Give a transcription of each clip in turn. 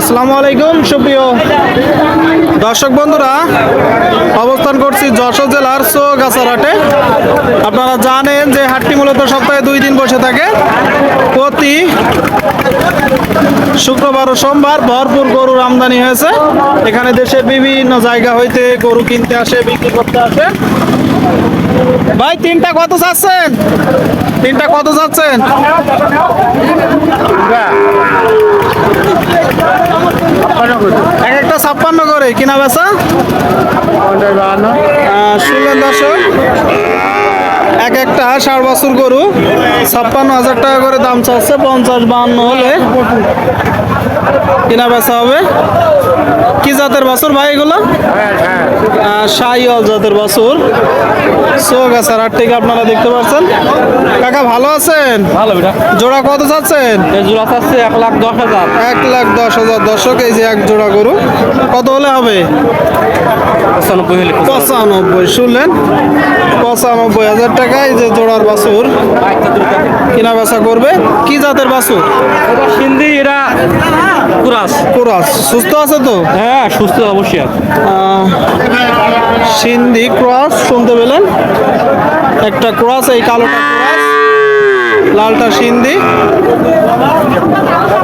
আসসালামু আলাইকুম সুপ্রিয় দর্শক বন্ধুরা, অবস্থান করছি যশোর জেলার চৌগাছার হাটে। আপনারা জানেন যে হাটটি মূলত সপ্তাহে 2 দিন বসে থাকে। প্রতি শুক্রবার ও সোমবার ভরপুর গরুর আমদানি হয়েছে। এখানে দেশের বিভিন্ন জায়গা হইতে গরু কিনতে আসে, বিক্রি করতে আসে। ভাই তিনটা কত চাচ্ছেন? তিনটা কত চাচ্ছেন? এক একটা 56 করে কিনা বেচা। শুনলেন দর্শক, এক একটা 60 বছর গরু 56,000 টাকা করে দাম চাচ্ছে। 50-52 হলে কিনা বেচা হবে। কি জাতের বাছুর ভাই এগুলো? শাহিওয়াল জাতের বাছুর। চৌগাছার হাট থেকে আপনারা দেখতে পাচ্ছেন। কাকা ভালো আছেন? ভালো বেটা। জোড়া কত চাচ্ছেন? জোড়া চাচ্ছে 1,10,000। 1,10,000 দর্শক। এই যে এক জোড়া গরু কত হলে হবে? 95। শুনলেন, 95,000 টাকায় যে জোড়ার বাছুর কিনা বেচা করবে। কি জাতের বাছুর? এটা সিন্ধি, এরা কুরাস। ক্রস। সুস্থ আছে তো? হ্যাঁ, সুস্থ অবশ্যই আছে। সিন্ধি ক্রস শুনতে পেলেন। একটা ক্রস, এই কালোটা ক্রস, লালটা সিন্ধি।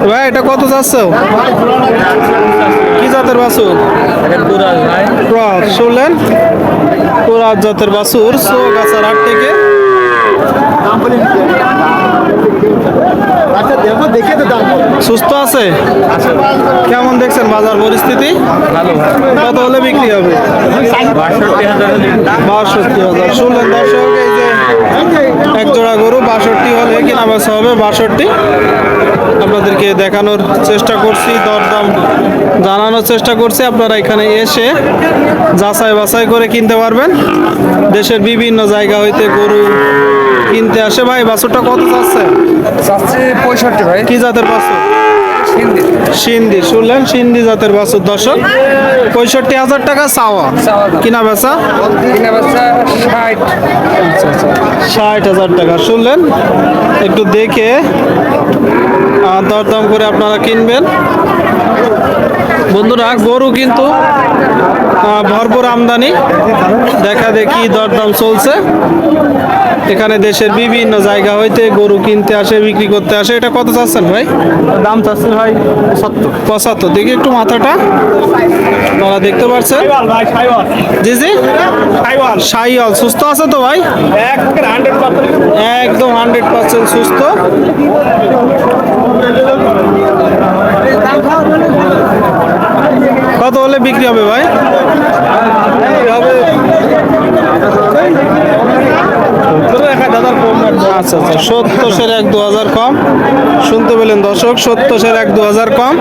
ভাই এটা কত চাচ্ছ? কি জাতের বাছুর? কুরাস ভাই। ক্রস। শুনলেন, ক্রস জাতের বাছুর চৌগাছার হাট থেকে। সুস্থ আছে? কেমন দেখছেন বাজার পরিস্থিতি? ভালো। কত হলে বিক্রি হবে? 62,000। শুনলেন দর্শক, এই যে এক জোড়া গরু 62 হলে কিনা বেচা হবে। 62 আপনাদেরকে দেখানোর চেষ্টা করছি, দরদাম জানানোর চেষ্টা করছি। আপনারা এখানে এসে যাচাই বাছাই করে কিনতে পারবেন। দেশের বিভিন্ন জায়গা হইতে গরু কিনতে আসে। ভাই বাছুরটা কত চাচ্ছে? চাচ্ছে 65 ভাই। কি জাতের বাছুর? সিন্ধি। সিন্ধি। শুনলেন, সিন্ধি জাতের বাছুর দর্শক। 65,000 টাকা চাওয়া। কিনা বেচা? কিনা বেচা 60। 60,000 টাকা। শুনলেন, একটু দেখে দরদাম করে আপনারা কিনবেন। বন্ধুরা, গরু কিন্তু ভরপুর আমদানি, দেখা দেখি দরদাম চলছে। এখানে দেশের বিভিন্ন জায়গা হইতে গরু কিনতে আসে, বিক্রি করতে আসে। এটা কত চাচ্ছেন ভাই? দাম চাচ্ছে ভাই 75। দেখি একটু মাথাটা, আপনারা দেখতে পাচ্ছেন। জি জি, শাহিওয়াল। সুস্থ আছে তো ভাই? একদম 100% সুস্থ। কত হলে বিক্রি হবে ভাই? আচ্ছা আচ্ছা, 70-এর 1-2,000 কম। শুনতে পেলেন দর্শক, 70-এর 1-2,000 কম।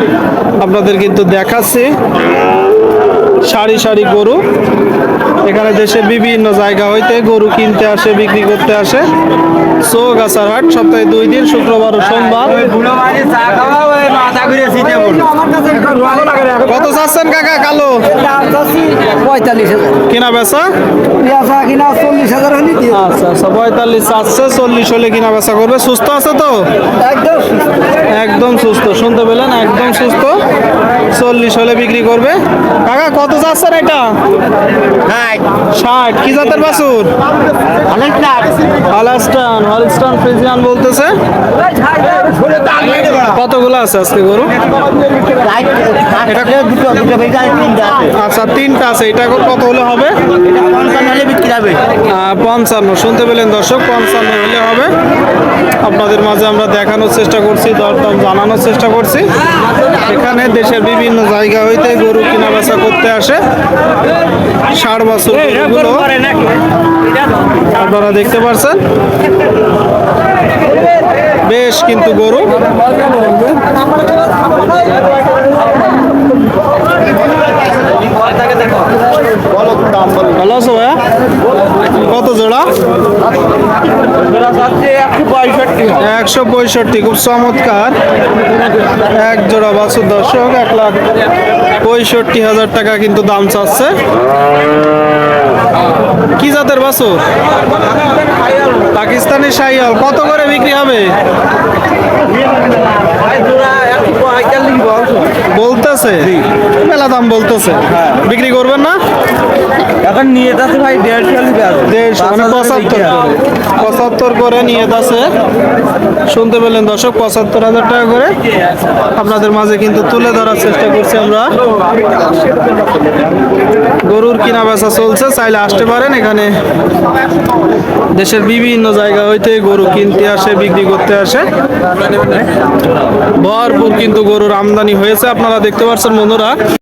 আপনাদের কিন্তু দেখাচ্ছি সারি সারি গরু। এখানে দেশের বিভিন্ন জায়গা হইতে গরু কিনতে আসে, বিক্রি করতে আসে। চৌগাছার হাট সপ্তাহে 2 দিন, শুক্রবার ও সোমবার। কত চাচ্ছেন কাকা কালো? 45,000। কিনা বেচা? কিনা 40,000 হলে দিয়ে আচ্ছা আচ্ছা, 45 চাচ্ছে, 40 হলে কিনা বেচা করবে। সুস্থ আছে তো? একদম একদম সুস্থ। শুনতে পেলেন, একদম সুস্থ। 40 হলে বিক্রি করবে। কাকা কত চাচ্ছেন এটা? 60। কি জাতের বাছুর? হলস্টাইন ফ্রিজিয়ান বলতেছে। কতগুলো আছে আজকে গরু? আচ্ছা, 3টা আছে। এটা কত হলে হবে? 55। শুনতে পেলেন দর্শক, 55 হলে হবে। আপনাদের মাঝে আমরা দেখানোর চেষ্টা করছি, দরদাম জানানোর চেষ্টা করছি। এখানে দেশের বিভিন্ন জায়গা হইতে গরু কিনা বেচা করতে আসে। 60 বছর গরুগুলো আপনারা দেখতে পাচ্ছেন। বেশ কিন্তু গরু। ভালো আছো ভাইয়া? কত জোড়া? 165। খুব চমৎকার এক জোড়া বাছুর দর্শক। 1,65,000 টাকা কিন্তু দাম চাচ্ছে। কি জাতের বাছুর? পাকিস্তানি শাহিওয়াল। কত করে বিক্রি হবে? বলতেছে আছে মেলা দাম বলতেছে বিক্রি করবেন না এখন নিয়ে যাচ্ছে ভাই 150 মানে 75 করে নিয়ে যাচ্ছে শুনতে পেলেন দর্শক 75,000 টাকা করে আপনাদের মাঝে কিন্তু তুলে ধরার চেষ্টা করছি আমরা গরুর কিনা বেচা চলছে চাইলে আসতে পারেন এখানে দেশের বিভিন্ন জায়গা হইতে গরু কিনতে আসে বিক্রি করতে আসে ভরপুর কিন্তু গরুর আমদানি হয়েছে আপনারা দেখতে পাচ্ছেন বন্ধুরা